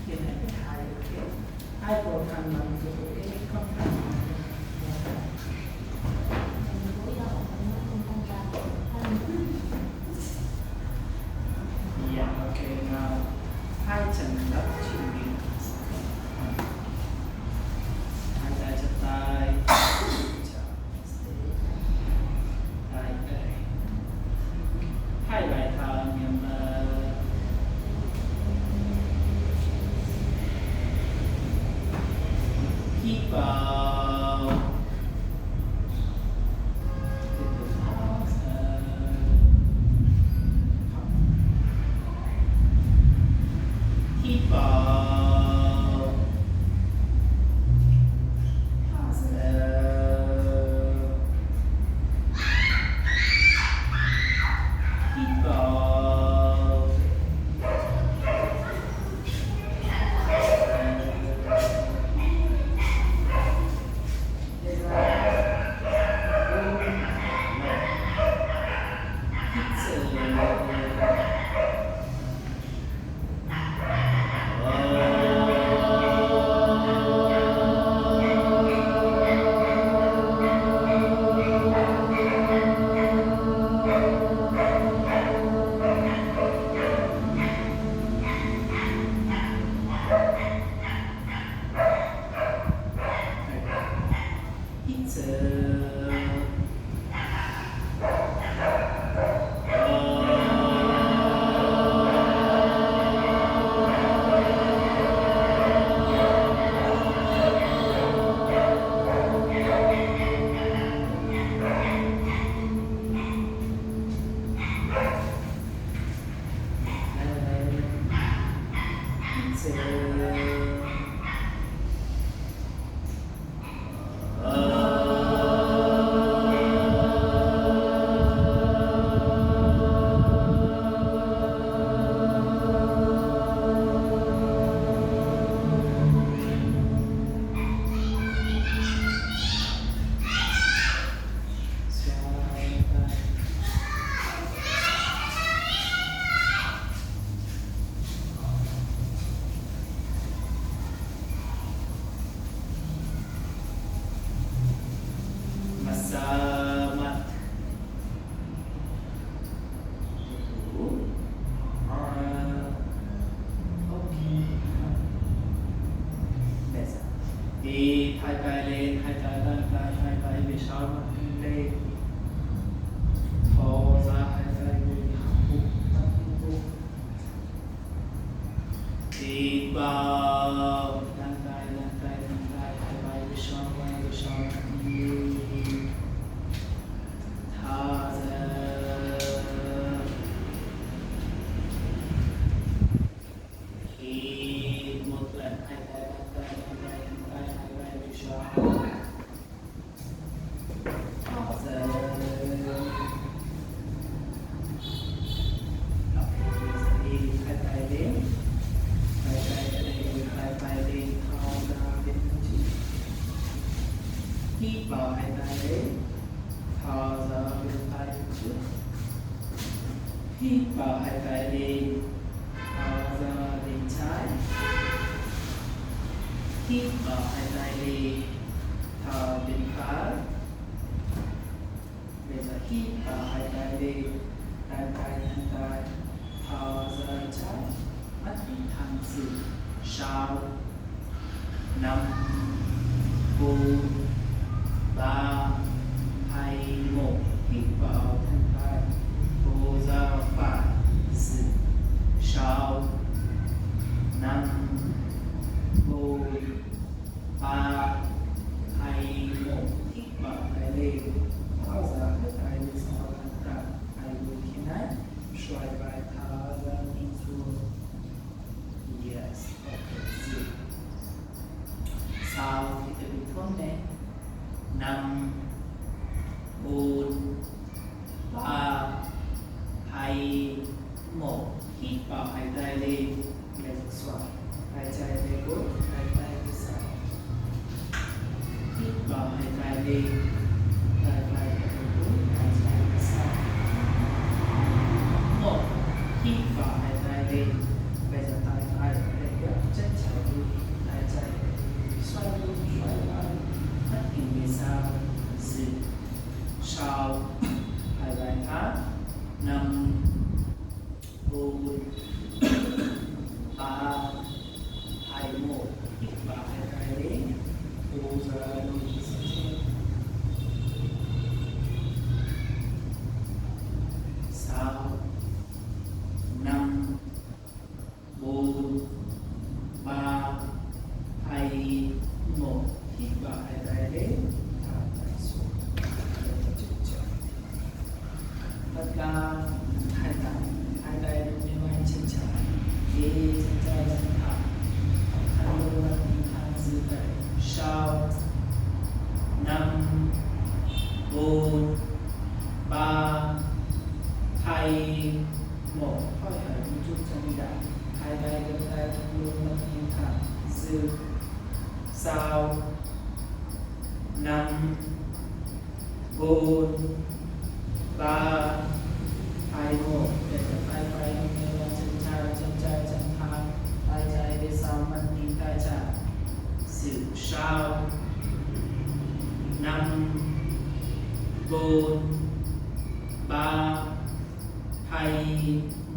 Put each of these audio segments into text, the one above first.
ขียนให้เป็นไทยโอเคไอ้ตัวทางมันคือโอเคค่อนข้างYeah, okay, now hai chân đất chịu đi hai tay chân tay tay đây hai bài thơ nhằm hít vào hít vào hít vào Selamat okay biasa di Thai Thailand Thai Thailand Thai Thai bersama Thailand Forza Thai Thailand di bawah lantai Thai bersama hít vào hai tay lên thở ra bên tay trước hít vào hai tay lên thở ra bên trái hít vào hai tay lên thở bên phải bây giờ hít vào hai tay lên tay thở ra trái mắt nhìn thẳng sự sau 5 4 3 2 1 hít vào thân tay thô ra phải 4 sau 5 4 3 2 1 hít vào tay lên thở ra hai tay lên sau thân tay hai đùi thế này xoay vai thở ra đi xuống yes okay sau kita hitung ni 5 4 3 2 1 hít vào hai tay lên để xoay hai tay về gối hai tay về sau hít vào hai tay lên hai tay về gối hai tay về sau 1 hít vào hai tay lên bây giờ tay phải để gấp chắc ba hai một hít vào hai tay lên thu ra đôi chân trên sáu năm bốn ba hai một hít vào hai tay lên thả tay xuống tất cả hai tay luôn như vậy chân trái đi chân trái chân thẳng thân luôn là hình thang giữ tay sau năm bốn ba hai một hơi thở một chút chân đạp hai tay đưa tay thân luôn là hình thang giữ sau năm bốn ba hai một để cho tay phải như là chân trái chân thang tay trái về sau mặt đi tay trái giữ sau năm bốn ba hai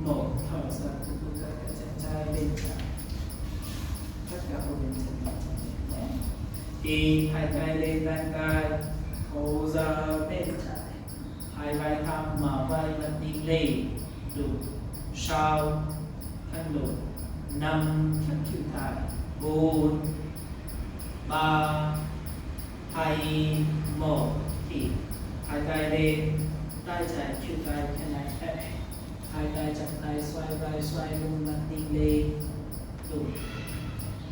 một thở ra từ từ ra chân trái bên trái tất cả các bên chân nhé đi hai tay lên tay cài thổ ra bên trái hai vai thẳng mở vai mặt đi lên đủ sau thân lùi năm thân chịu thải bốn ba hai một thì hai tay lên tay trái chịu tay thế này hai tay chặt tay xoay vai xoay lưng mặt đi lên đủ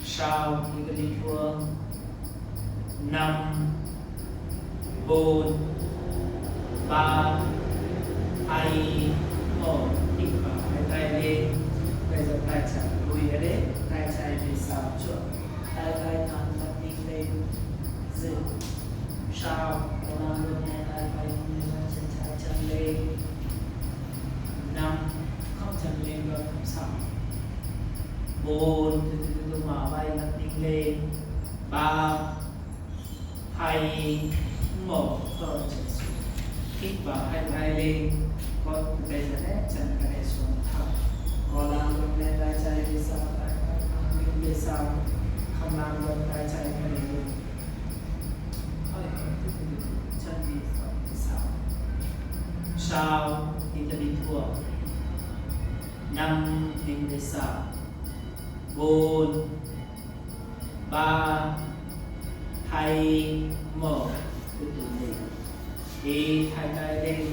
sau thì cái đi thua năm bốn ba hai một hít vào hai tay lên bây giờ tay trái lùi ở đấy tay trái về sau chuột tay thẳng mặt đi lên giữ sau cố gắng luôn nhẹ tay phải như là chân trái chân lên năm không chân lên rồi không sao bốn từ mở vai mặt đi lên ba hai một thở chân xuống hít vào hai tay lên con bây giờ hết chân cái này xuống thẳng còn làm được lên tay trái về sau tay phải thẳng về sau không làm được tay trái cái này luôn hơi chân đi về sau sau thì ta đi thua năm đi về sau bốn ba hai một từ từ lên đi hai tay lên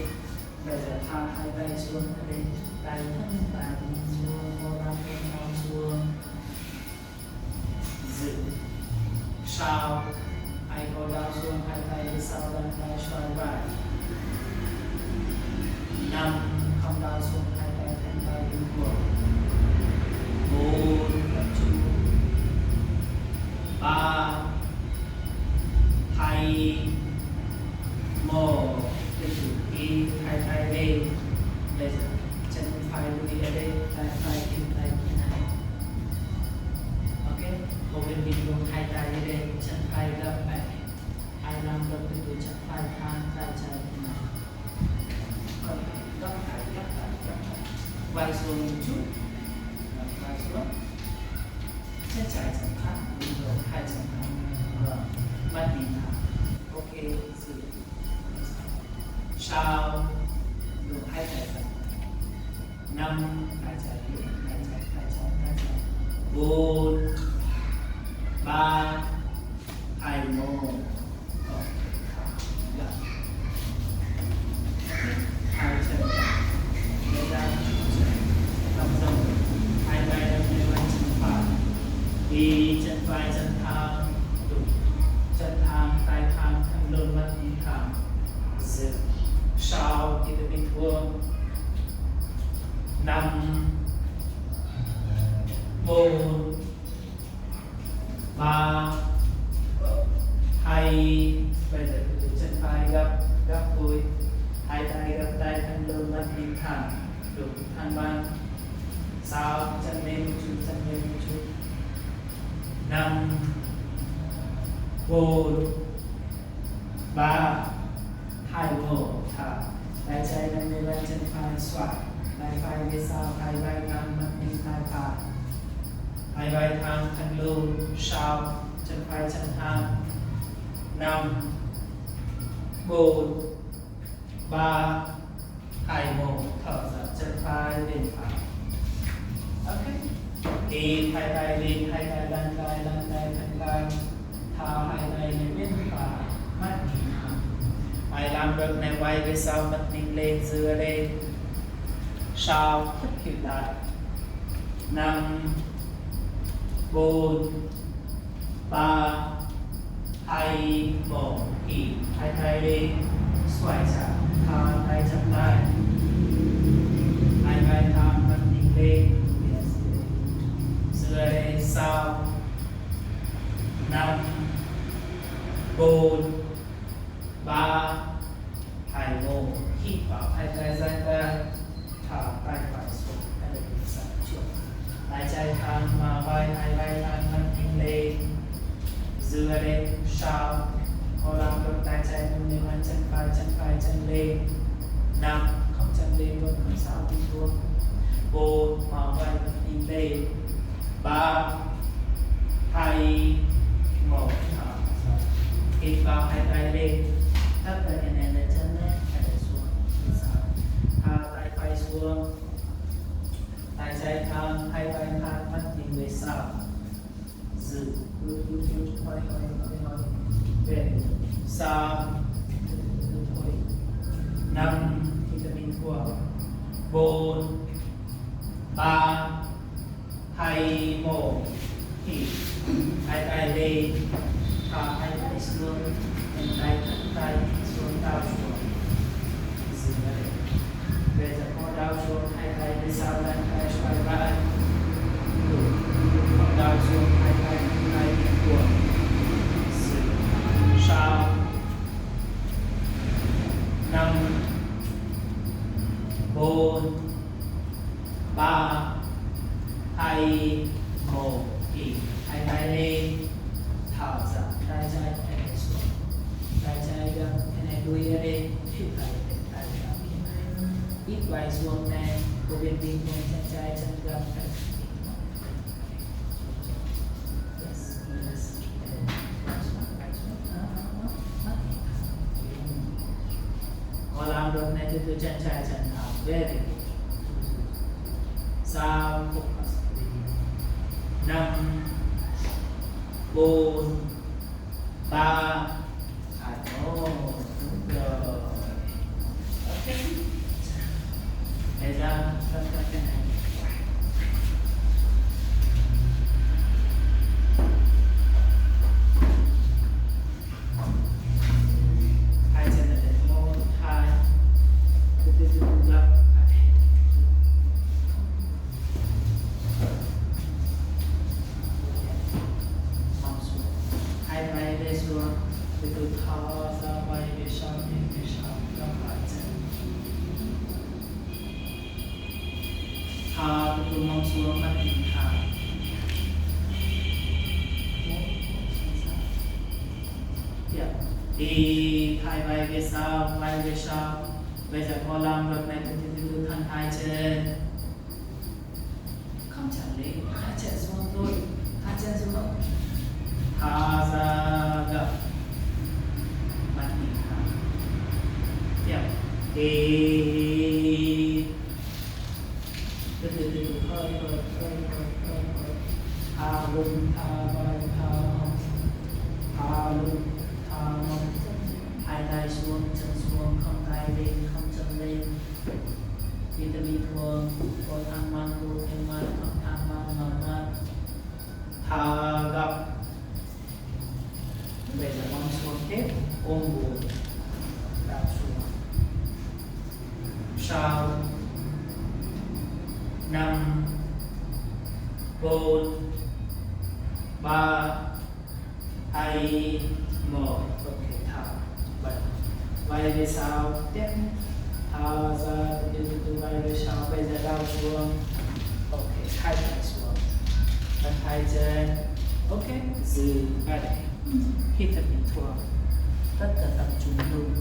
bây giờ thả hai tay xuống đây tay thân tay xuống cố gắng ôm xuống giữ sau hai cố gắng xuống hai tay về sau lên tay xoay vai năm không đau xuống hai tay thân tay đứng vững bốn tập trung ba hai một tiếp tục đi hai tay lên bây giờ chân phải lùi ở đây tay phải kim tay như này ok một bên đi luôn hai tay ở đây chân phải gập lại hai năm gập từ từ chân phải thang tay trái như này gập lại quay xuống một chút quay xuống chân trái chân thẳng rồi hai chân thẳng mắt đi thẳng ok giữ sau được hai tay phải năm hai tay bốn ba hai một hai chân để ra nằm rộng hai tay đâm lên chân phải đi chân phải chân thang đúng chân thang tay thang thân lưng mắt đi thang giữ sau thì bình thường năm bốn ba hai bây giờ từ chân phải gấp đùi hai tay gấp tay thân lưng mắt đi thẳng đúng thẳng bằng sau chân lên một chút năm bốn ba hai một thả tay trái nâng lên chân phải xoay tay phải về sau tay vai ngang mặt đi tay phải vai thang thân lưng sau chân phải chân thang 5 4 3 2 1 thở ra chân phải lên phải. Ok, thì hai tay lên, hai tay lăn tay thân tay, thao hai tay lên bên phải, mắt nhìn thẳng. Ai làm được này quay về sau, mắt nhìn lên, dựa lên, sau thức kiểu đặt. 5 4 3 2 1 thì hai tay lên, xoay ra, thao tay chân tay, hai vai thang mắt nhìn lên. Dựa lên sau 5 4 3 2 1 hít vào hai tay ra tay, thả tay phải xuống, tay phải sang trước, tay trái thẳng mà vai hai vai thẳng mắt nhìn lên, dựa lên sau, có làm được tay trái nâng lên hai chân phải chân lên. 5 không chân lên luôn không sao đi xuống. 4 mà vai mắt nhìn lên. 3 2 1 hít vào hai tay lên, thấp tay này lên chân lên, hai tay xuống, thả tay phải xuống, tay trái thẳng, hai tay thẳng, mắt nhìn về sau, giữ, hơi về sau, 5 vitamin của 4 3 2 1 thì hai tay lên, thả hai tay xuống, tay xuống, đau xuống, dừng lại. Bây giờ có đau xuống, hai tay về sau, tay xoay vai, không đau xuống, hai tay của dừng sau. 5 4 3 2 1 thì hai tay lên, thở ra, tay trái tay này xuống, tay trái gấp cái này đuôi ra đây, hít lại tay ra bên này, ít vai xuống này, của bên bên này chân trái chân gấp tay. Có làm được này từ chân trái chân thẳng, very good. Sao phục 5 4 3 2 1 đúng rồi. Ok, bây giờ tất cả cái này hai chân là để 1 2 từ gấp hai tay lên xuống, từ thở ra quay về sau, gấp lại chân, thở từ mông xuống, mắt nhìn thẳng. Đi hai vai về sau, vai về sau. Bây giờ có làm được này từ thân hai chân, không chẳng lấy hai chân xuống thôi, hai chân xuống, thả ra gấp, mắt nhìn thẳng. Tiếp đi từ hơi thả lưng, thả vai, thả lưng, thả mông, hai tay xuống, chân xuống, không tay lên, không chân lên. Vitamin thuốc, có thang mang, không thang mang, mở mắt, thả gấp. Bây giờ mông xuống tiếp, ôm bụng, đạp xuống. Sau 5 4 3 2 1 ok, thở vai về sau tiếp, thở ra từ vai về sau. Bây giờ đau xuống, ok, hai tay xuống, đặt hai chân, ok, dừng ở đây, hít thật bình thường, tất cả tập trung luôn.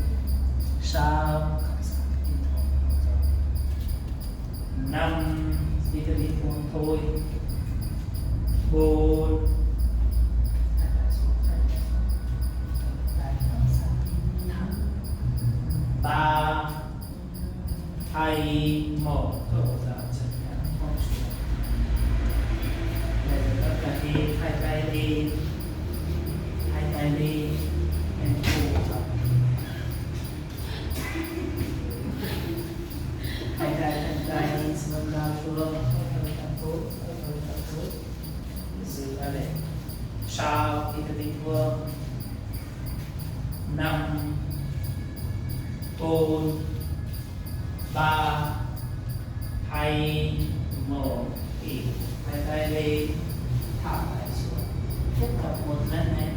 Sau không sao, bình thường. 5 đi thật bình thường thôi. 4 3 2 1 thở ra chân nhẹ phong xuống. Bây giờ tất cả đi, hai tay đi, em thu thở. Hai tay đi, xuống ra xuống, hơi thở tốt. Giữ ra đây. Sau khi ta đi vuông 5 4 3 2 1 thì hai tay lên thả lại xuống kết hợp một lần này.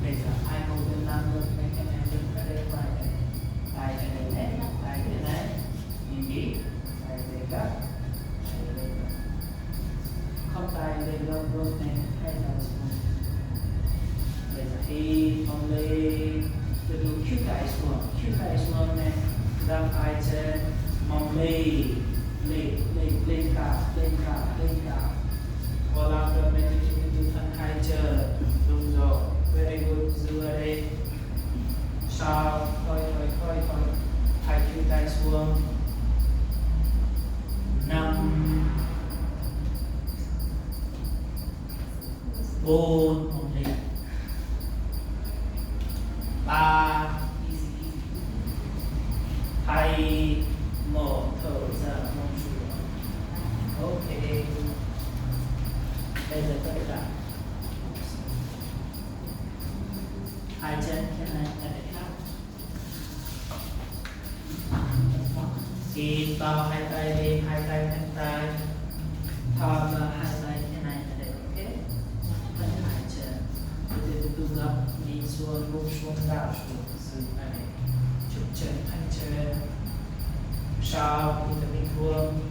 Bây giờ hai hông bên làm được mấy cái này được ở đây ngoài này, tay cái này đấy, tay cái này nhìn đi, tay đây gấp, không tay lên luôn này hay là xuống. Bây giờ khi không lên từ khít tay xuống này, ra hai chân mong lên cả. Có làm được này thì chúng thân hai chân đúng rồi, very good, giữ ở đây. Sau thôi hai khít tay xuống 5 4 mong lên 3 2 1 thở ra mong xuống. Ok, bây giờ tất cả hai chân thế này là để khác. Khi vào hai tay đi, hai tay cánh tay, thò ra hai tay thế này là để ok. Vẫn hai chân, từ từ gấp đi xuống, lúc xuống đảo xuống, dừng ở đây, chụp chân thanh chân. Sau khi ta bình thường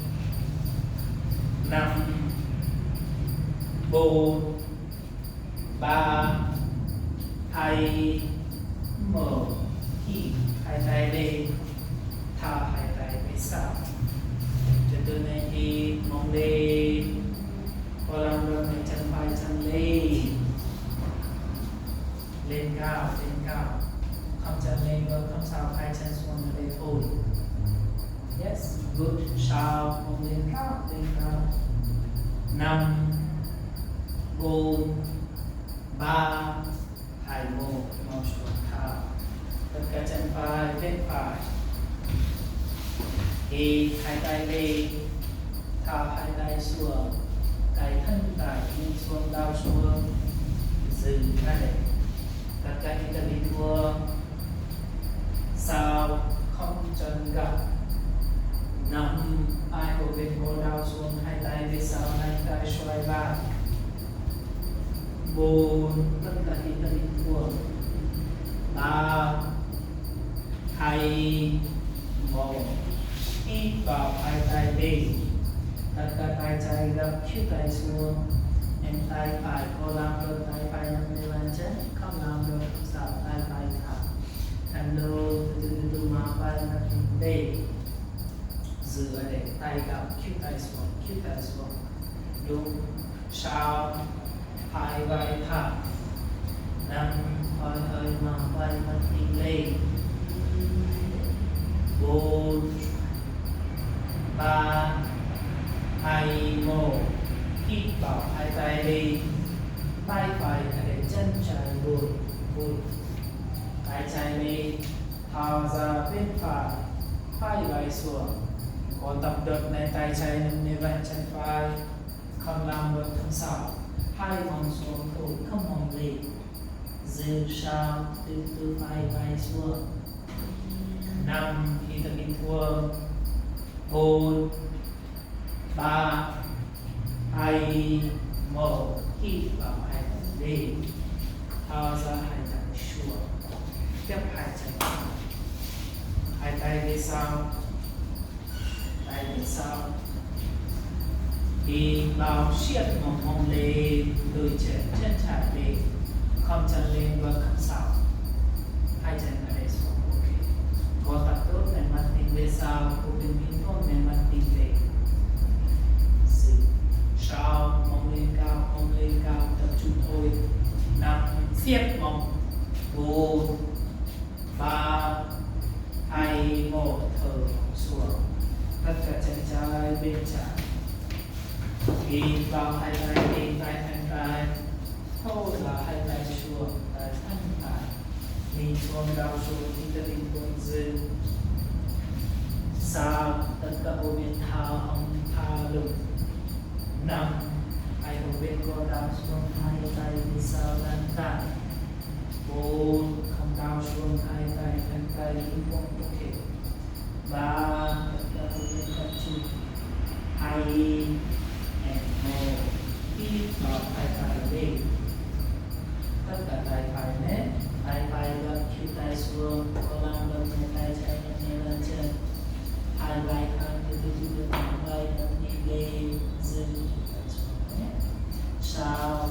5 4 3 2 1 hít hai tay lên, thả hai tay về sau. Từ từ này thì mông lên, có làm được này chân phải chân lên cao, không chân lên được không sao, hai chân xuống ở đây thôi. Yes, good. Sau mông lên cao. 5 4 3 2 1 mông xuống thả. Tất cả chân phải bên phải. Thì hai tay lên, thả hai tay xuống, cái thân tay nhìn xuống, đau xuống, dừng ra đây. Tất cả những cái bình thường. Sau không chân gập. 5 ai của bên cổ đau xuống, hai tay về sau, hai tay xoay lại. 4 tất cả hít thở bình thường. 3 2 1 hít vào hai tay đi, tất cả tay trái gập, khít tay xuống. Em tay phải có làm được, tay phải nằm lên bàn chân, không làm được sao tay phải thả. Hello, từ mà vai nằm đây. Giữ ở đây, tay gập, khít tay xuống. Đúng. Sau hai vai thẳng. 5 hơi mà vai mất đi lên. 4 3 2 1 hít vào hai tay đi, tay phải ở đây, chân trái vụt, tay trái đi, thò ra bên phải, phải vai xuống. Có tập được này, tay trái nằm lên bàn chân phải, không làm được không sao. Hai vòng xuống thôi, không vòng lên. Giữ sao, từ vai xuống. 5 hít thở bình thường. 4 3 2 1 hít vào hai tay đi, thò ra hai tay xuống, tiếp hai chân, hai tay về sau, đi vào siết mông lên, đôi chân trái lên, không chân lên và không sao, hai chân ở đây xuống. Ok, có tập tốt này, mặt tin về sau, của bên bình thường này, mặt tin về. Sau mông lên cao, Tiếp một 4 3 2 1 thở xuống. Tất cả chân trái bên trái. Hít vào hai tay bên tay thân tay. Thô ra hai tay xuống tay thân tay. Nhìn xuống đau xuống hít ta bình quân dừng. Sao tất cả bộ bên thao ông tha lưng. 5 hai bộ bên có đau xuống hai tay đi sau lăn tay. 4 không đau xuống hai tay thân tay bình quân ok. 3 tất cả bộ bên tập trung. 2 and 1 hít vào hai tay lên. Tất cả tay phải nhé. Tay phải gập khi tay xuống, có làm gập nhẹ tay trái nhẹ lên chân. Hai vai thẳng từ từ từ thẳng vai gập đi lên dừng nhé. Sau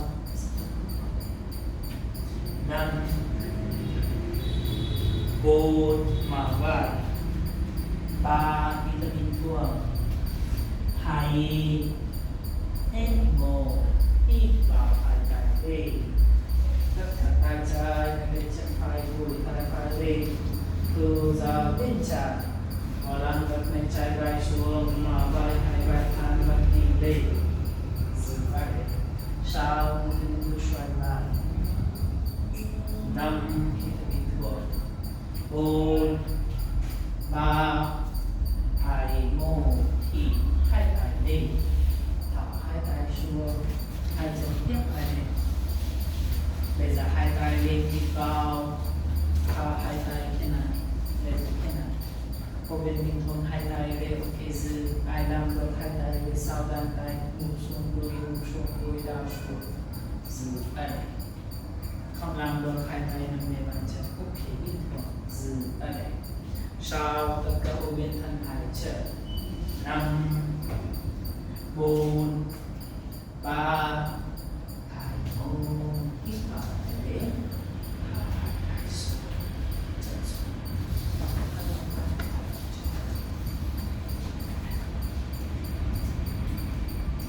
5 4 mở vai. 3 hít thở bình thường. 2 and 1 hít vào hai tay lên. Tất cả tay trái bên chân phải gối tay phải lên. Từ ra bên trái. Và làm gập bên trái vai xuống, mở vai hai vai thẳng gập đi lên. Dừng vai. Sau đừng xoay lại. 5 hít thở bình thường. 4 3 2 1 hít hai tay lên. Thả hai tay xuống. Hai chân tiếp lại lên. Bây giờ hai tay lên hít vào. Thả hai tay thế này. Lên thế này. Cô bên mình thôn hai tay lên ok dư. Ai làm được hai tay lên sau đàn tay. Úp xuống đuôi đau xuống. Dư tay. Không làm được hai tay nằm về bàn chân ok bình thường. Dư tay. Sau tất cả ô bên thân hai chân. 5 4 3 2 1 hít vào để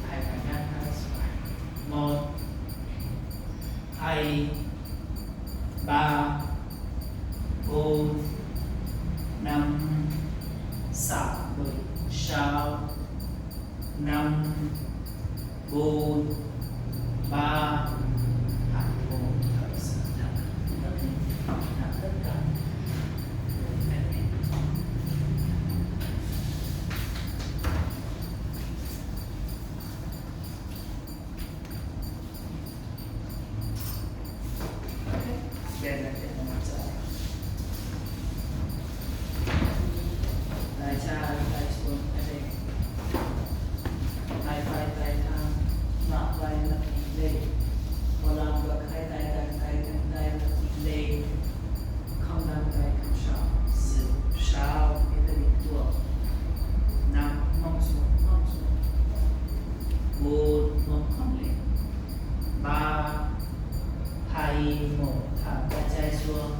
hai tay ngăn hai xuống. 1 2 3 4 5 6 7 sau 5 4 3 2 1 thở sâu nằm tất cả. Đây là cái mặt trái. Tay trái tay xuống tay đây. Tay phải tay thẳng, mở vai lập đi lên. Có làm được hai tay lập đi lên. Không làm tay không sao. Dừng sau cái tay bình thường. 5 mông xuống. 4 mông không lên. 3 2 1 thả tay trái xuống.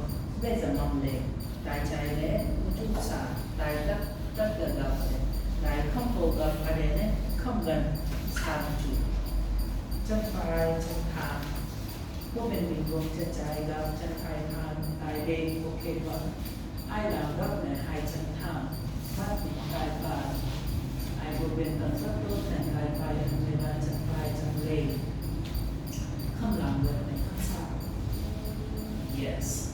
Bây giờ mông lên. Tay trái lên một chút xa. Tay rất gần gập. Tay không thô gập ở đây đấy. Không gần xa một chút. Chân phải chân thẳng. Bộ bên bình thường chân trái gập chân phải thẳng. Tay bên ok vẫn. Ai làm gấp này hai chân thẳng. Phát bị tay phải. Ai bộ bên tận rất tốt này tay phải người ta chân phải chân lên. Không làm được này không sao. Yes.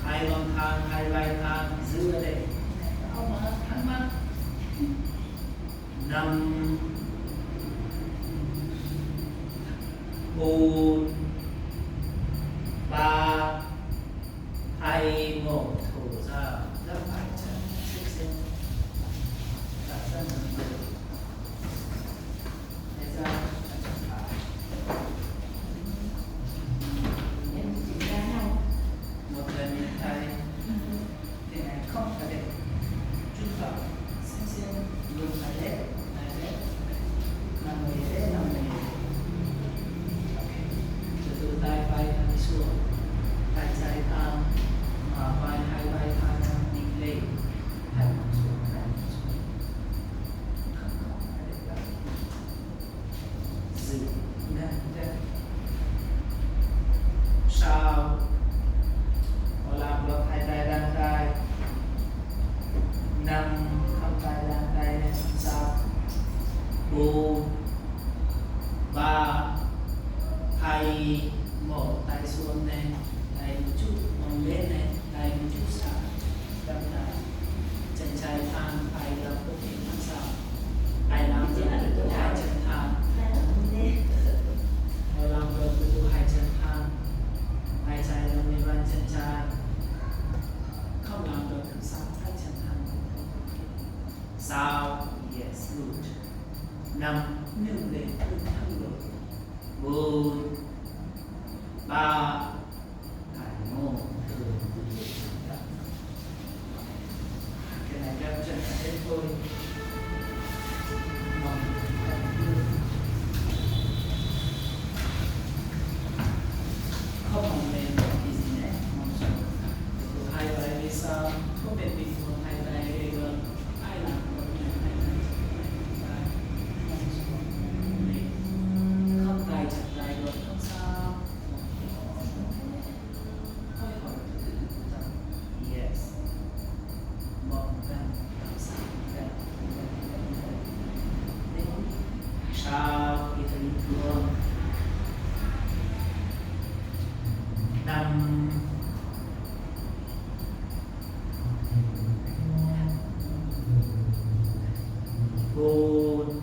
Hai lòng thang, hai vai thang, giữ ở đây. Ông mà thẳng mắt. 5 4 3 2 1 thở ra. Rất phải chân. Xích. Đặt chân mình được. Để ra chân phải. Một lần nhìn thấy thế này không phải đẹp chút thở xem lưng phải đẹp này đẹp 4 3 2 1 tay xuống nè, tay một chút vòng lên nè, tay một chút xả đậm lại chân trái thang tay lập có thể làm sao tay làm gì là được hai chân thang rồi làm được từ hai chân thang hai trái đồng bên bàn chân trái không làm được thì sao hai chân thang sao yes good 5 nâng lên lưng thẳng lưng 4 3 thải ngô thường cái này cho chân hết thôi không mong lên thì gì nhé mong xuống hai bài đi sau không biết bình thường hai bài đi gần ai làm có này hai bài mong xuống lên không tay chặt tay được không sao yes mongกันsao thì bình thường năm 4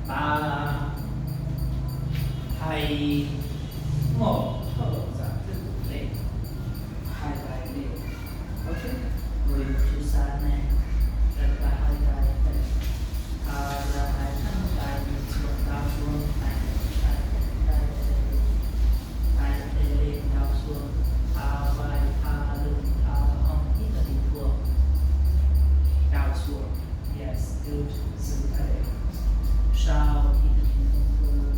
3 2 1 thở ra tiếp tục lên hai tay lên ok người chú sa này đặt cả hai tay thả ra hai thân tay mình xuống đau xuống tay lên đau xuống thả vai thả lưng thả hông hít thở bình thường đau xuống yes good dừng tại đây sau hít thở bình thường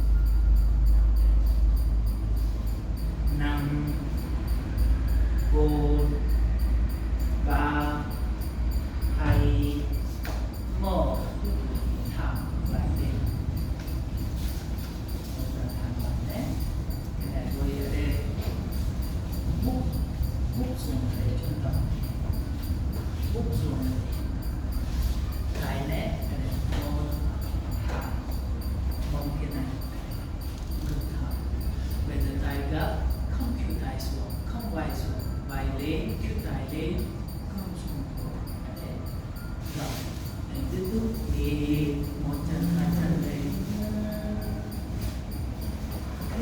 5 4 3 2 1 thẳng lại lên thẳng lại đấy cái này tôi ở đây bút xuống để chân tập bút xuống cái này tôi thẳng mong cái này ngực thẳng bây giờ tay gấp không cúi tay xuống không quay xuống vai lên cúi tay lên không xuống đấy rồi anh tiếp tục đi một chân hai chân lên ok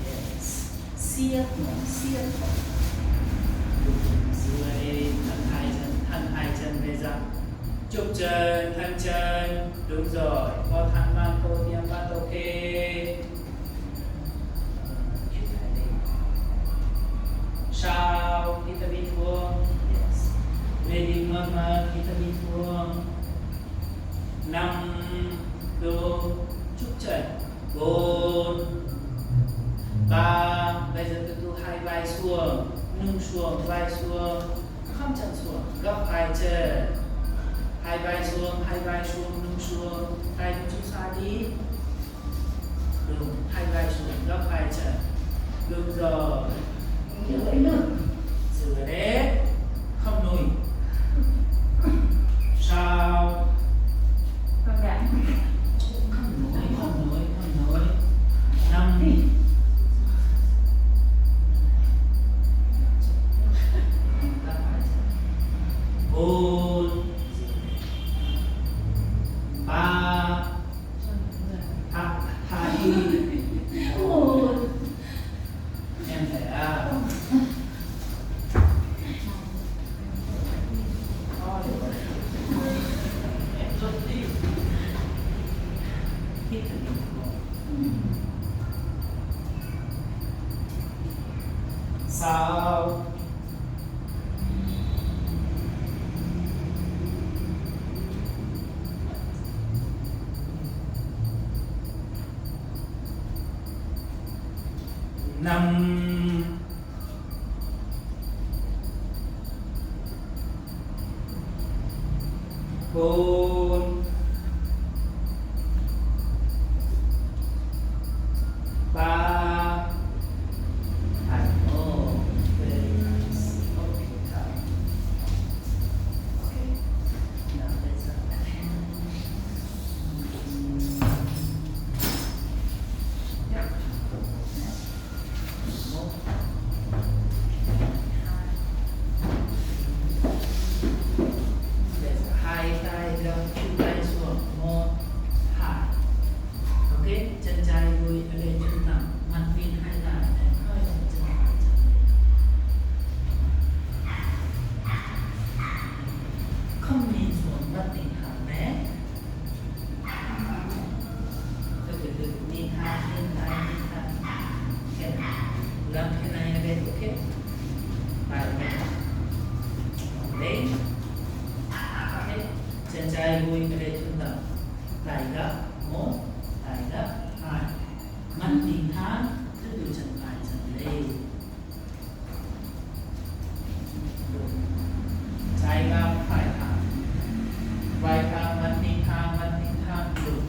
yes siết dựa lên thân hai chân về dặn chụp chân thân chân đúng rồi có thẳng mang tô tiêm bắt ok sao kita bình thường yes ready mama kita bình thường 5 4 chúc chân 4 3 bây giờ từ từ hai vai xuống nâng xuống vai xuống không chân xuống gấp hai chân hai vai xuống nâng xuống tay một chút xa đi đúng hai vai xuống gấp hai chân đúng rồi sửa đấy không nổi sao không nổi 5 4 3 2 em phải em rút đi hít thở bình thường 6 5 4 3 2 1 very nice okay okay now let's trai vui cái đây chúng ta tài gấp một tài gấp hai mắt nhìn tháng thứ từ chân phải chân lên trai gấp phải thẳng vai thang mắt nhìn thang được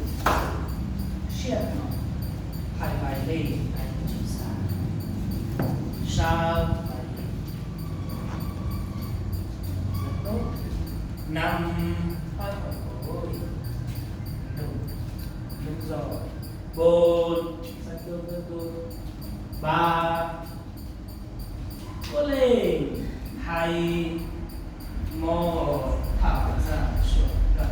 siết nó hai vai lên hai chân sang sao năm hơi hồi đúng rồi bốn ba cố lên hai một thở ra xuống rồi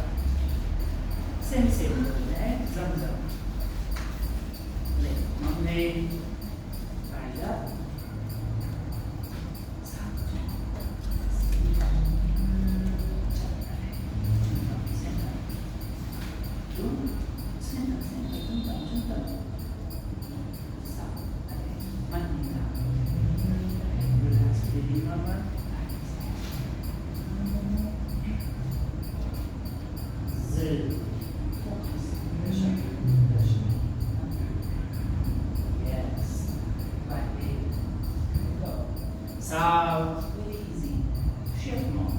xem rồi đấy dần dần lên nâng lên phải đất sao really easy shift more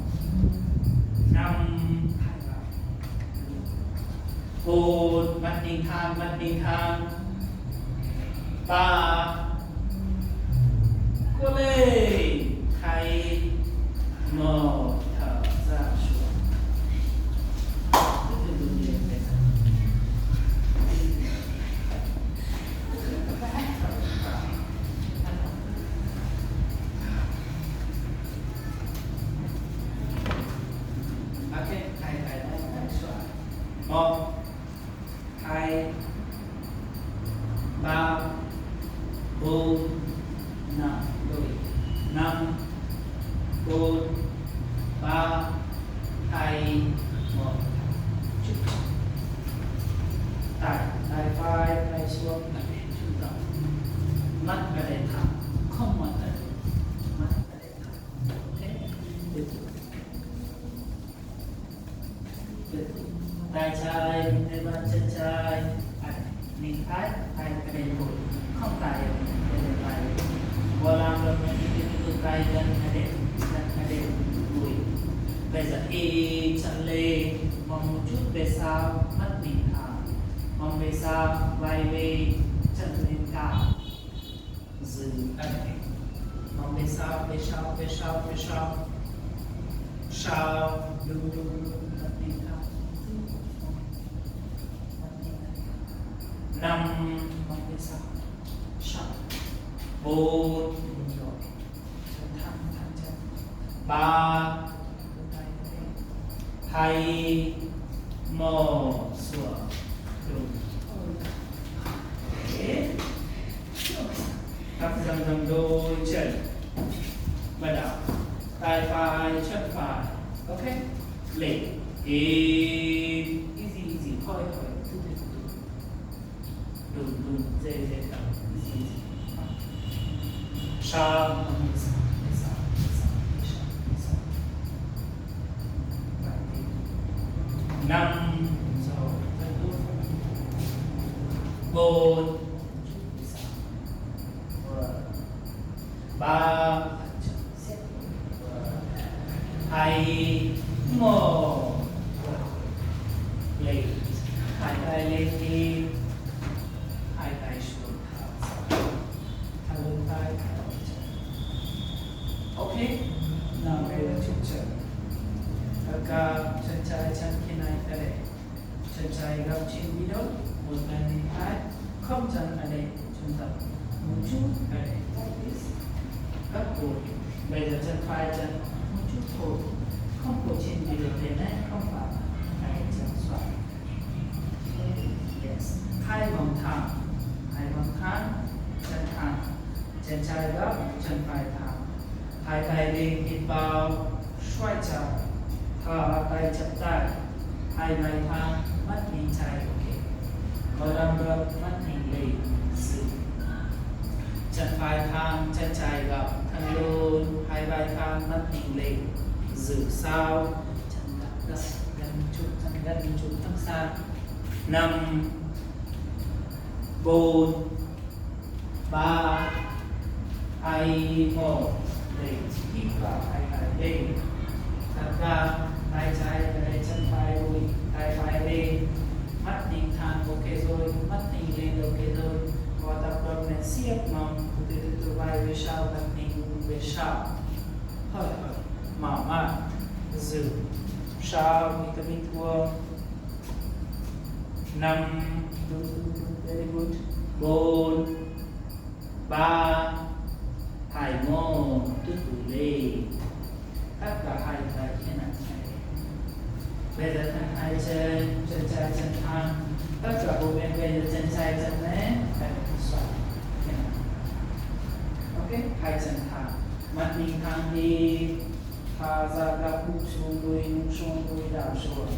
năm hai vào một mắt nhìn thang ba cố lên hai một thở ra xuống một hai ba bốn năm bốn ba hai một tay phải tay xuống chúng ta mắt ở đây thẳng không mắt ở đây thẳng ok tiếp tục tay trái tay bàn chân trái mình thái tay cái đây hồi không tay tay bola mình itu tay dan ada đùi bây giờ y chân lên mong một chút về sau mắt mình thẳng mong về sau vai về chân lên cao dừng ở đây mong về sau sau đúng mắt mình thẳng năm mong về sau bốn rồi chân thẳng chân ba hai một xuống đúng cặp dần đôi chân bắt đầu tay phải chân phải ok lên easy thôi đúng dễ sao năm bốn ba hai một lên hai tay lên đi hai tay xuống thả lưng tay ok nào đây là chụp chân chân trái chân kia này ở đây chân trái gập trên đi đâu một lần đi hai không chân ở đây chân tập một chút ở đây gấp cổ bây giờ chân phải chân một chút cổ không cổ trên đi được thế này không phải hai chân xoay yes hai vòng thẳng chân trái gấp chân phải thẳng hai tay lên hít vào xoay chậm thở tay chậm tay hai vai thang mắt nhìn trái ok mở răng gấp mắt nhìn lên giữ chân phải thang chân trái gấp thân luôn hai vai thang mắt nhìn lên giữ sao chân gấp gần chút chân กันจุดทั้ง3นำ bồn ba ai một để hít vào hai tay lên thật ra tay trái tay chân phải đùi tay phải lên mắt nhìn thẳng ok rồi mắt nhìn lên ok rồi và tập trung lên siết mông từ vai về sau tập nhìn về sau hơi mở mắt giữ sau vitamin thua 5 very good 4 3 2 1 tiếp tục lên tất cả hai tay thế này bây giờ thẳng hai chân trái chân thẳng tất cả bộ bên bây giờ chân trái chân né xoay ok hai chân thẳng mắt nhìn thẳng đi thả ra gập bụng xuống đuôi đảo xuống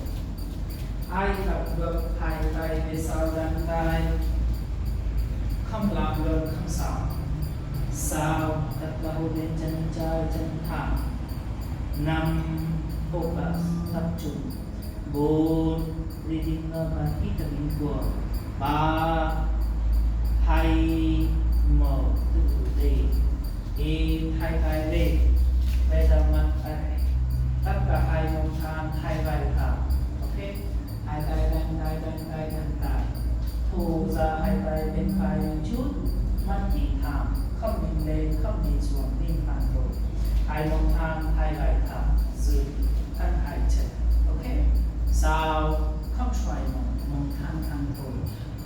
ai tập gập hai tay về sau đan tay không làm được không sao thật là hô lên chân trái chân thẳng 5 focus tập trung 4 breathing và hít thở bình thường 3 2 1 từ từ đi hai tay lên bây giờ mặt tất cả hai mông thang hai vai thẳng ok hai tay đan tay thu ra hai tay bên phải một chút mắt nhìn thẳng không nhìn lên không nhìn xuống nhìn thẳng thôi hai mông thang hai vai thẳng giữ thân hai chân ok sao không xoay mông thang thôi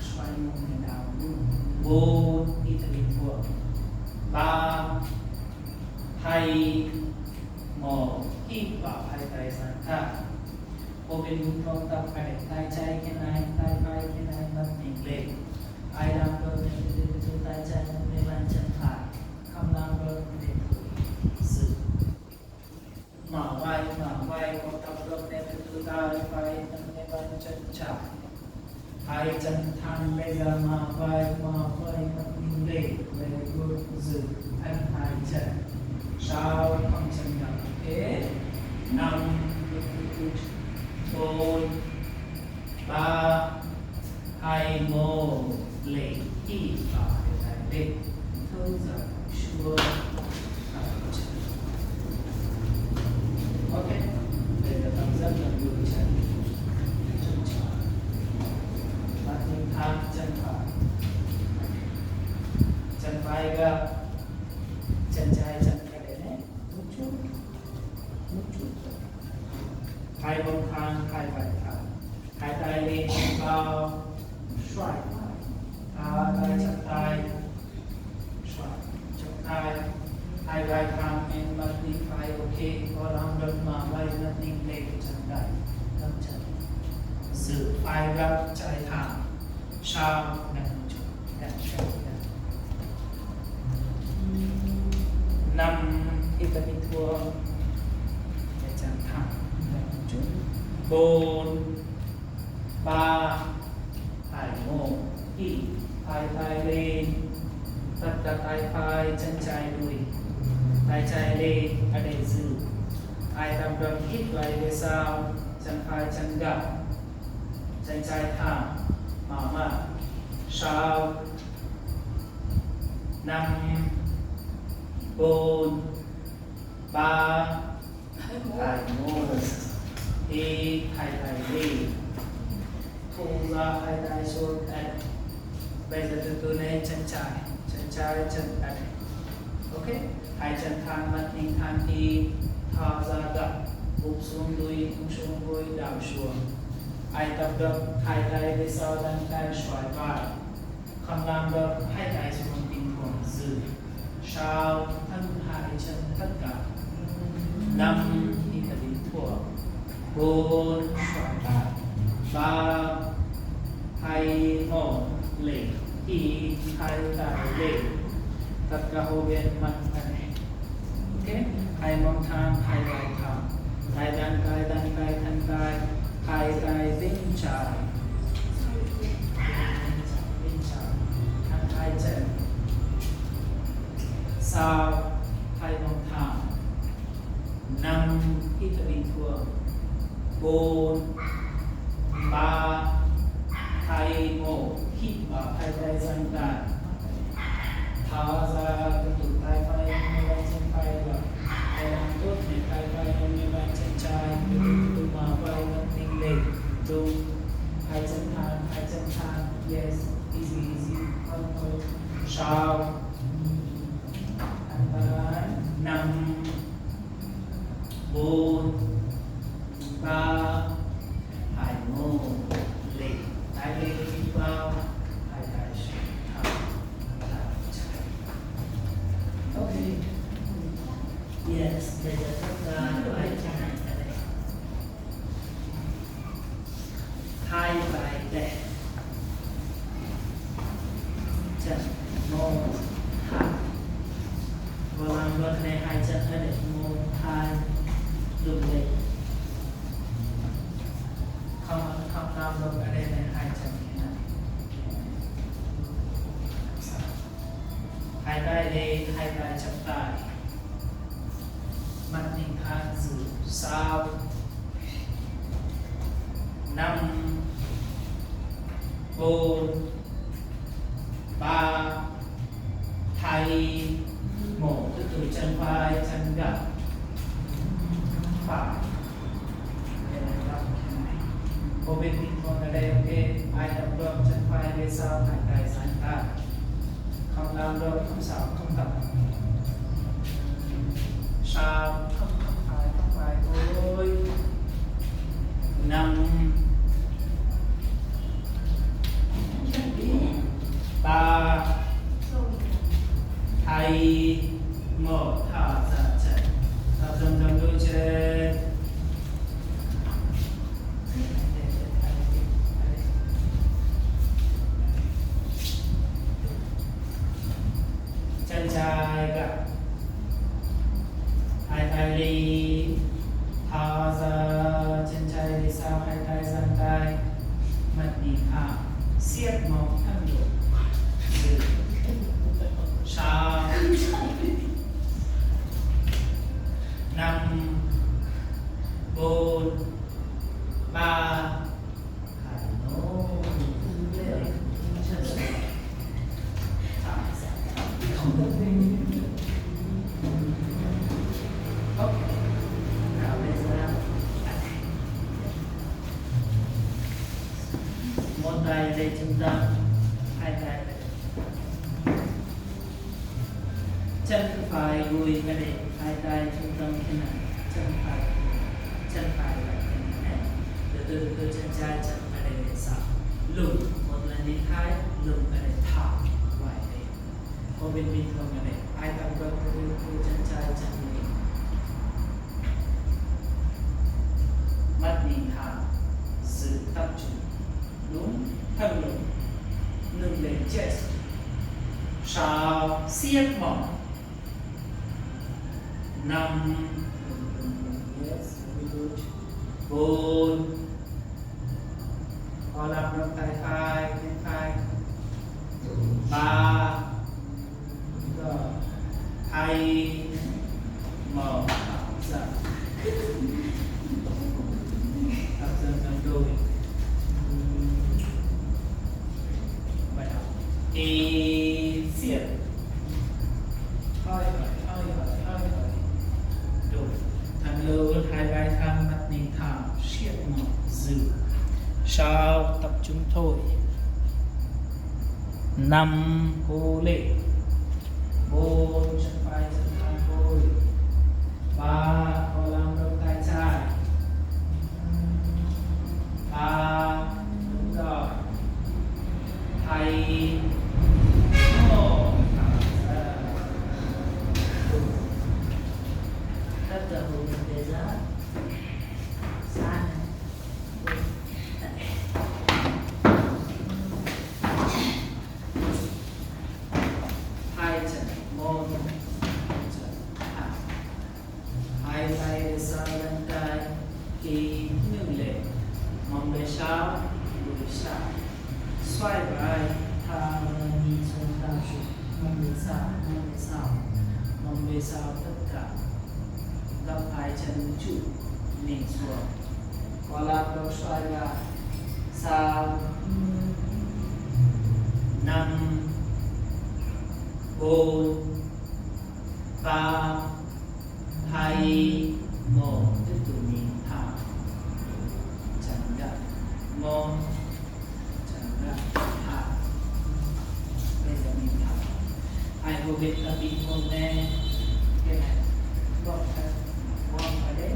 xoay mông lên đảo luôn 4 đi thật bình thường 3 2 1 hít vào hai tay sang thẳng open move from tập phải tay trái cái này tay phải cái này mắt nhìn lên ai làm được thì tay trái lên bàn chân phải không làm được thì giữ mở vai có tập được nên từ tay phải lên bàn chân trái hai chân thẳng bây giờ mở vai mắt nhìn lên very good giữ thân hai chân sau không chân ngập ok 5 4 3 2 1 lên hít vào hai tay lên thở ra xuống ok bây giờ tập rất là vui chân trái mắt nhìn thẳng chân phải gập chân trái chân phải này một chút hai mông thang hai vai thẳng hai tay lên cao xoay tay chặt tay xoay chặt tay hai vai thẳng and mắt nhìn phải ok có làm được mà vai mắt nhìn lên chặt tay nắm chân giữ vai gập trái thẳng sau nằm chút đặt chân 5 hít thở bình thường để chân thẳng 4 3 2 1 hít hai tay lên tất cả tay phải chân trái đùi tay trái lên ở đây giữ ai tập được hít lại về sau chân phải chân gập chân trái thẳng mở mắt sau 5 4 3 2 1 hít hai tay lên thu ra hai tay xuống bây giờ từ từ lên chân trái chân phải ok hai chân thẳng mắt nhìn thẳng thì thả ra gập bụng xuống đuôi đảo xuống ai tập được hai tay về sau đan tay xoay vai không làm được hai tay xuống bình thường giữ sau thân hai chân tất cả 5 hít thở bình thường 4 xoay vai 3 2 1 lên hít hai tay lên tất cả hô bên mặt này ok hai mông thang hai vai thẳng hai đan tay thân tay hai tay bên trái hai chân sau hai mông thẳng 5 hít thở bình thường 4 ba hai một hít vào hai tay sang tay tháo ra cái tủ tay phải như vậy chân phải và tay làm tốt để tay phải như vậy chân trái từ mà vai vẫn ninh lên từ hai chân thang yes easy sao năm bốn ba hai một lên tay lên hít vào hai tay thẳng okay yes bây giờ chúng ta phải chạy hai bài đẹp chân một hai và làm đôi này hai chân hơi để một hai dùng lên không làm được ở đây là hai chân thế này hai tay đây hai tay chắp tay mắt nhìn thang giữ sao năm bốn ba hai một từ từ chân vai chân gập phải đây là góc như này cô bên bình thường ở đây ok ai tập được chân vai về sau hai tay sang tay không làm được không sao không tập sao không phải thôi năm ba hai một thả ra chân thả dần đôi chân chân trái gập hai tay đi thả ra chân trái đi sau hai tay sang tay mắt nhìn thẳng siết móng thẳng độ sao năm bốn ba hai một một tay đây chúng ta hai tay đây chân phải lùi cái này hai tay trung tâm thế này chân phải lại thế này từ từ chân trái chân cái này về sau lùi một lần đi hai lùi cái này thả ngoài đây có bên bình thường cái này ai tập được từ chân trái chân này mắt nhìn thẳng sự tập trung đúng thân lực nâng lên chest sao siết mỏng năm yes very good bốn có làm được tay phải bên phải ba rồi hai một dần tập dần đôi bắt đầu đi siết hơi rồi thằng lưu hai vai thang mắt nhìn thẳng siết một giữ sao tập trung thôi năm hô lệ bốn chân phải chân thang hôi ba có làm đôi tay trái ba đúng rồi hai một các giờ hồ mình về ra xa hai chân một chân hai tay để sau lưng tay khi nâng lên mong về sau lùi sau xoay vai thả nhìn xuống đau xuống mong về sau tất cả gập hai chân trụ nhìn xuống có làm được xoay vai สาวนำโบปาไทยโมตุตุนิทาจันดะโมจันดะทาเรซานิทาไอโฮเบตบิโมเนเกไหนบอกไปได้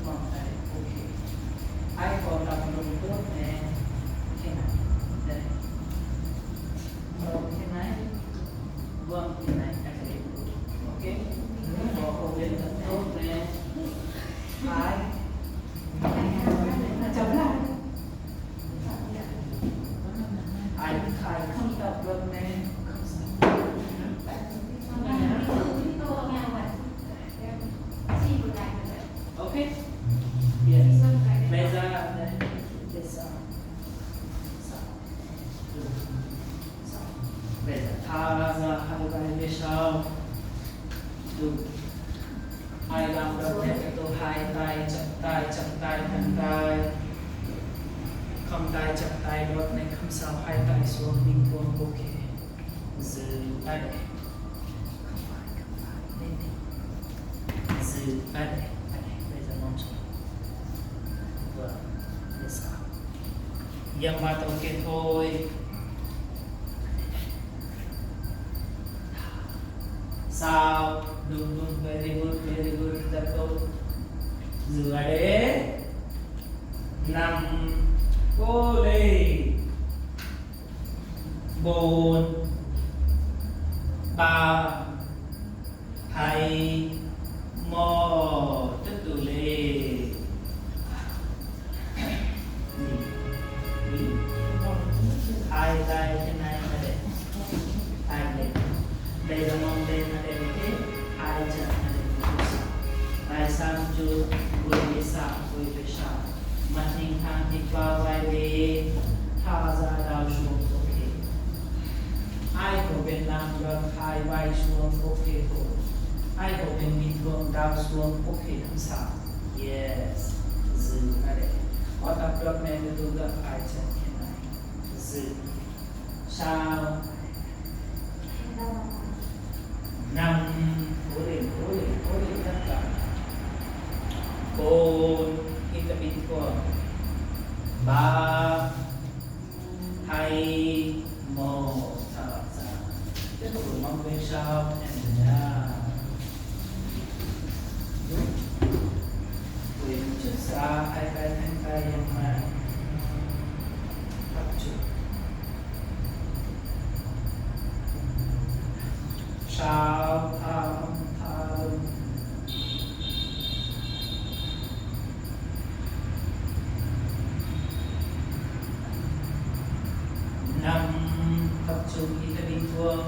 บอกไปโอเคไอขอรับรู้ตัวแน่แค่ไหนได้บอกแค่ไหนบอกแค่ไหนไอจะได้รู้โอเคบอกโอเบตตัวแน่ไอจำได้ไอขายคำตอบตัวแน่Okay. Yes. Beza. Beza. Beza. Thaza. Halgai Vishal. Do. Hai lam đập nhẹ cái tô hai tay chập tay thân tay. Không tay chập tay đốt này không sao hai tay xuống bình thường ok. Dư tay đây. Không phải. Lên đi. Dư tay đây. Yang mata okey thôi. Sao? Đúng, very good, rất tốt. Dựa để nằm cô đi 4 3 2 1 tiếp tục lên. Hai tay trên này là để hai lên đây là mong lên là để cái hai chân là để tay sang chu vui về sau mặt hình thang đi qua vai về thả ra đào xuống ok ai của Việt Nam được hai vai xuống ok thôi ai của bên bình thường đào xuống ok không sao yes giữ ở đây có tập được này thì tôi gặp hai chân như này giữ sao năm cố định tất cả bốn kita bình thường 3 2 1 thở ra tiếp tục mong bên sau em nha quyền chút xa hai tay thanh tay em mà tập trung sao tham tham năm tập trung kita bình thường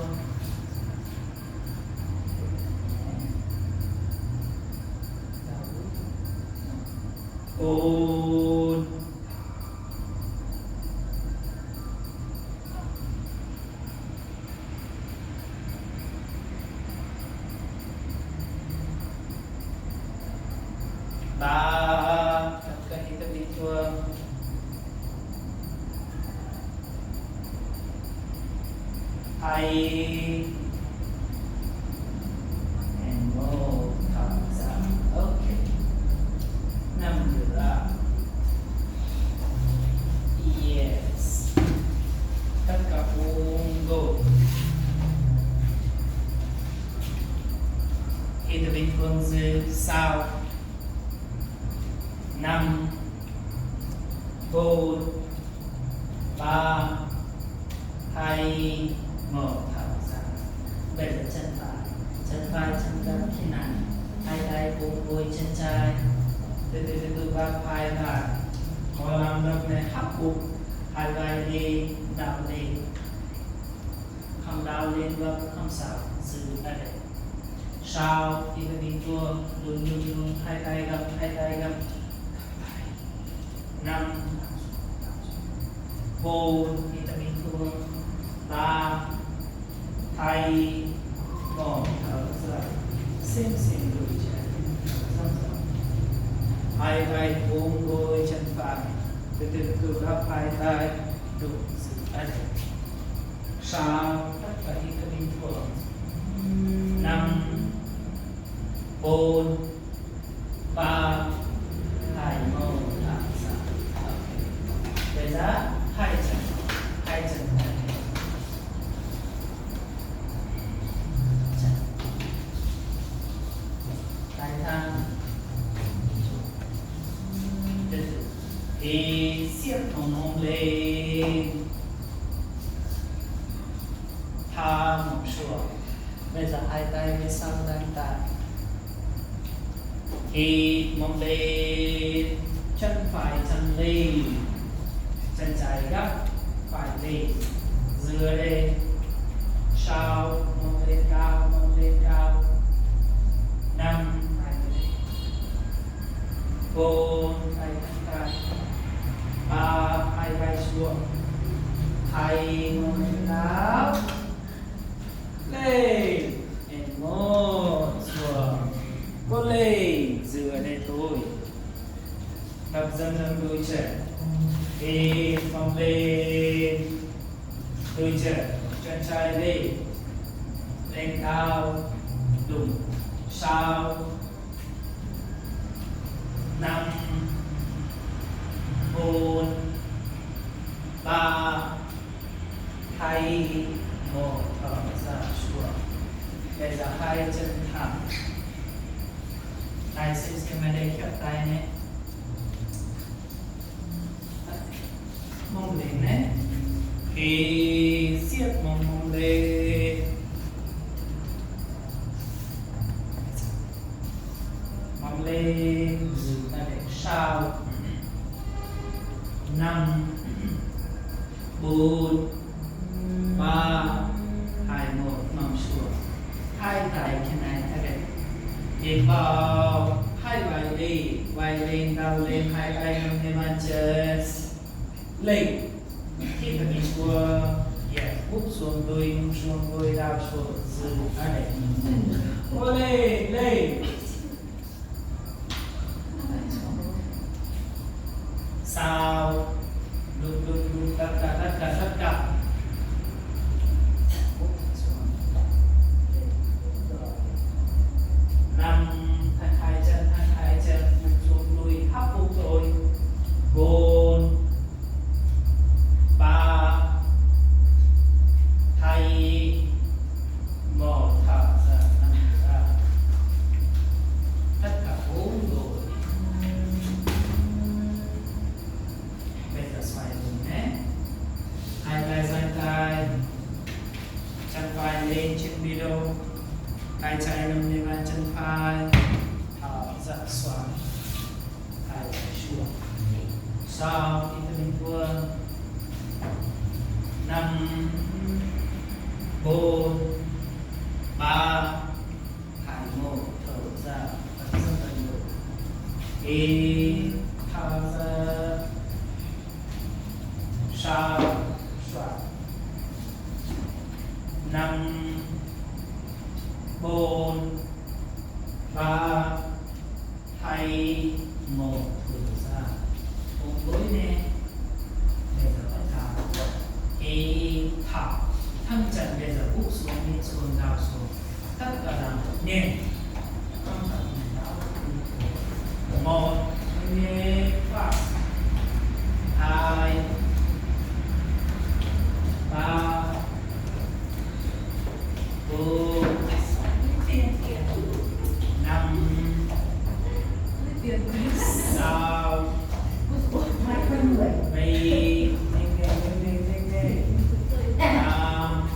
4 3 tekan kita bình thường 2 and 1 thở ra ok 5 nữa yes tất cả bốn go kita bình thường dưới sao 5 4 3 2 1 thở ra bây giờ chân phải chân gấp thế này hai tay cùng đuôi chân trái từ từ ba vai lại có làm được này hấp bụng hai vai đi đảo lên không đảo lên gấp không sao giữ ở đây sao thì phải bình thường luôn hai tay gấp 5 4 kita bình thường 3 2 1 thở ra xem đôi chân hai vai ôm đôi chân phải từ từ cử ra hai tay đụng sự ấn sao tất cả những cái bình thường 5 4 3 2 1 thả ra. Bây giờ hai chân này tay thang thì siết mông lên thả một xuống. Bây giờ hai tay về sau tay tay hít mông lên, chân phải chân lên, chân trái gấp phải lên, dựa lên, sau mông lên cao, 5 4 tay tay 3 hai tay xuống, 2 mông lên cao lên, and 1 xuống, cố lên, dựa lên thôi, tập dần dần đôi chân, hít mông lên, đôi chân, chân trái lên, lên cao, đụng, sau, 5 4 3 2 1 thở ra xuống. Bây giờ hai chân thẳng, tay xem ở đây khép tay nhé, mông lên nhé, khi siết mông lên, mông lên, dừng ta để sau, 5 4 3 2 1 nằm xuống, hai tay chân này ta để nhìn vào, hai vai lên, đau lên, hai tay nằm lên mặt chest, lên, khi ta đi qua, úp xuống đôi, đau xuống, dừng ở đây, ô lên, sao, đụng, tất cả, năm hai chân xuống đuôi hấp phục rồi, 4 3 2 1 thở ra, nằm ra, tất cả 4 rồi. Bây giờ xoay lưng nhé, hai tay dang tay, chân phải lên trên bi đâu, hai tay nằm lên bàn chân phải, thở ra xoay, hai tay xuống, sau khi ta bình quân, 5 4 3 2 1 thở ra, rất là nhiều, hít thở ra, sau xoay, 5 4 3 2 1 thở ra, ôm gối nè. Bây giờ bắt đầu hít thở, thân chân bây giờ úp xuống, đi xuống, đào xuống, tất cả là nhẹ, không phải đào. 1 nhẹ phát, 2 3 4 5 6 7 8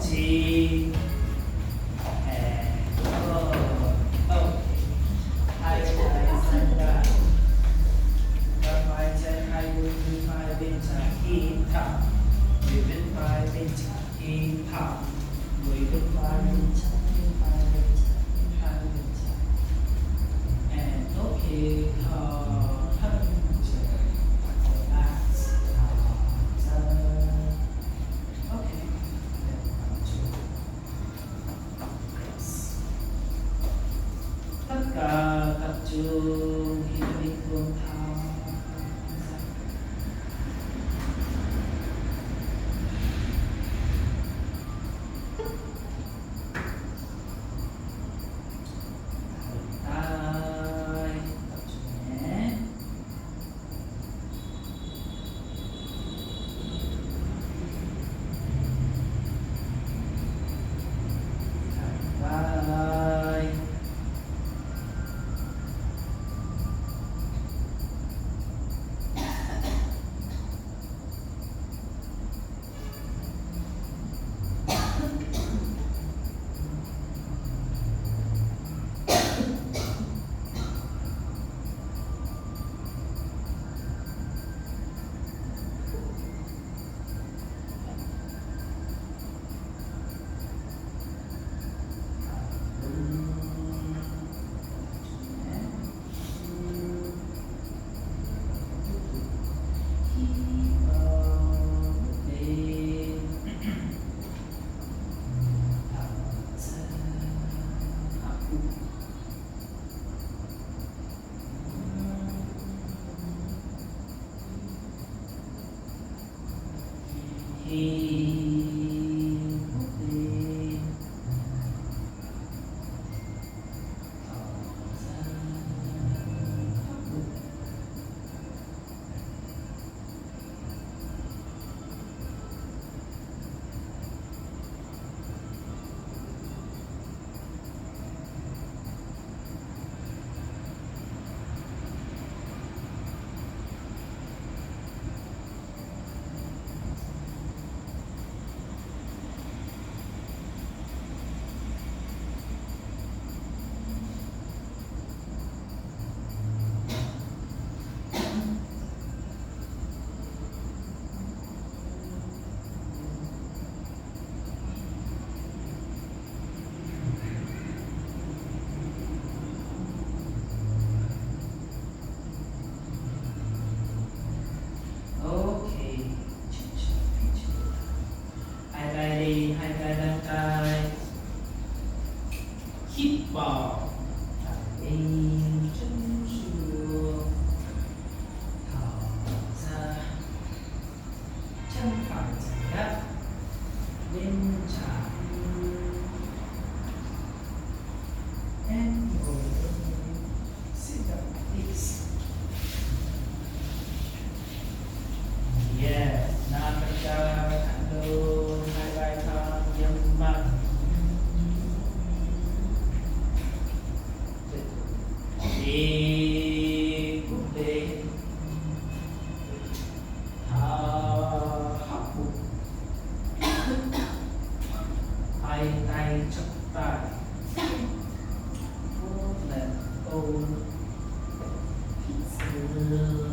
9 hai chân ra, vai chân hai đuôi vai bên trái hít thở, đuôi bên vai bên trái hít thở, đuôi bên vai bên trái, hai bên trái, and okay, thân trở relax, okay, tất cả tập trung khi bình thường thở, Happy birthday โอเคหายใจดีหายใจร่างกายคิดบอกเองฉันชัวร์ถอดซะฉันฝันจักเล่นฉาก and go sit down please yes นาฬิกาอันโดนหายใจทางเยี่ยมมากดีกุเดทาฮับบุไอไอจับตาโอ้แหละโอ้พิเศษ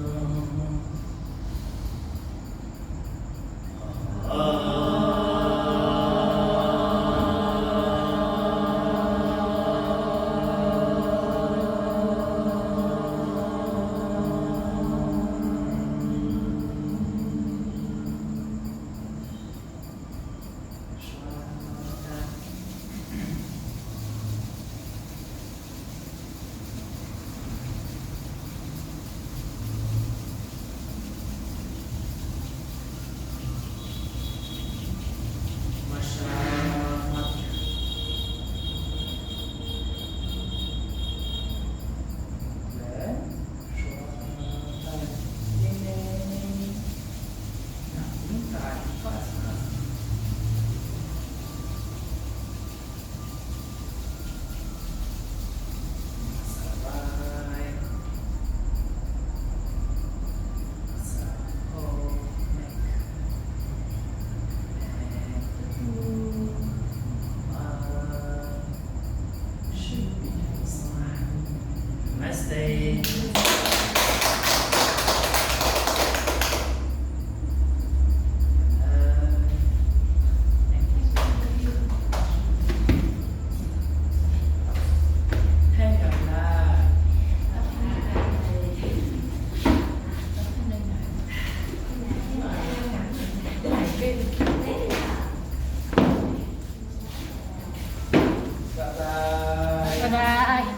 Namaste. Bye bye. Bye bye.